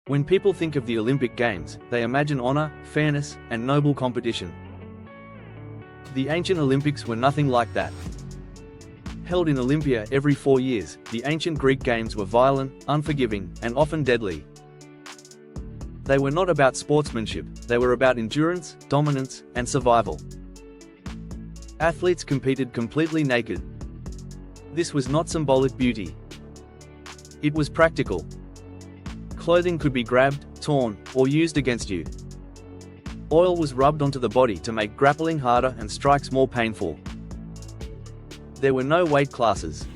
When people think of the Olympic Games, they imagine honor, fairness, and noble competition. The ancient Olympics were nothing like that. Held in Olympia every 4 years, the ancient Greek Games were violent, unforgiving, and often deadly. They were not about sportsmanship, they were about endurance, dominance, and survival. Athletes competed completely naked. This was not symbolic beauty. It was practical. Clothing could be grabbed, torn, or used against you. Oil was rubbed onto the body to make grappling harder and strikes more painful. There were no weight classes.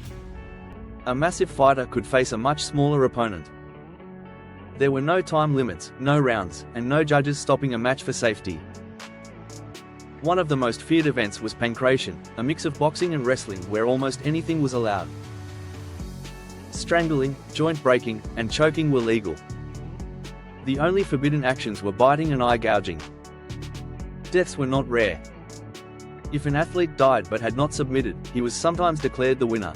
A massive fighter could face a much smaller opponent. There were no time limits, no rounds, and no judges stopping a match for safety. One of the most feared events was pankration, a mix of boxing and wrestling where almost anything was allowed. Strangling, joint breaking, and choking were legal. The only forbidden actions were biting and eye gouging. Deaths were not rare. If an athlete died but had not submitted, he was sometimes declared the winner.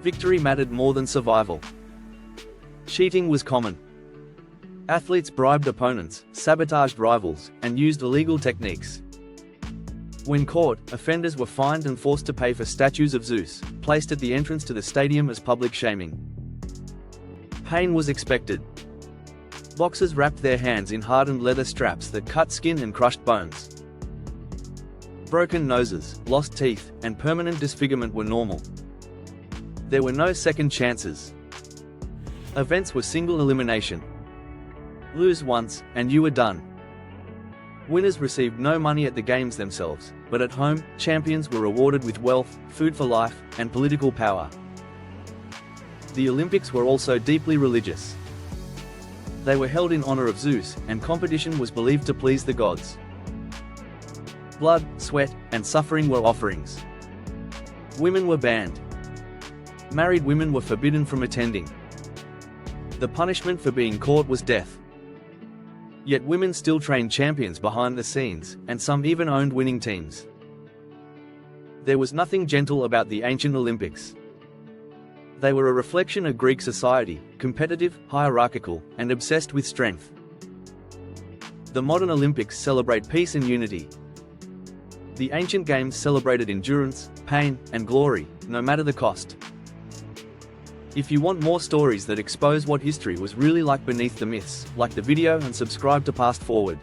Victory mattered more than survival. Cheating was common. Athletes bribed opponents, sabotaged rivals, and used illegal techniques. When caught, offenders were fined and forced to pay for statues of Zeus, placed at the entrance to the stadium as public shaming. Pain was expected. Boxers wrapped their hands in hardened leather straps that cut skin and crushed bones. Broken noses, lost teeth, and permanent disfigurement were normal. There were no second chances. Events were single elimination. Lose once, and you were done. Winners received no money at the games themselves, but at home, champions were rewarded with wealth, food for life, and political power. The Olympics were also deeply religious. They were held in honor of Zeus, and competition was believed to please the gods. Blood, sweat, and suffering were offerings. Women were banned. Married women were forbidden from attending. The punishment for being caught was death. Yet women still trained champions behind the scenes, and some even owned winning teams. There was nothing gentle about the ancient Olympics. They were a reflection of Greek society, competitive, hierarchical, and obsessed with strength. The modern Olympics celebrate peace and unity. The ancient games celebrated endurance, pain, and glory, no matter the cost. If you want more stories that expose what history was really like beneath the myths, like the video and subscribe to Past Forward.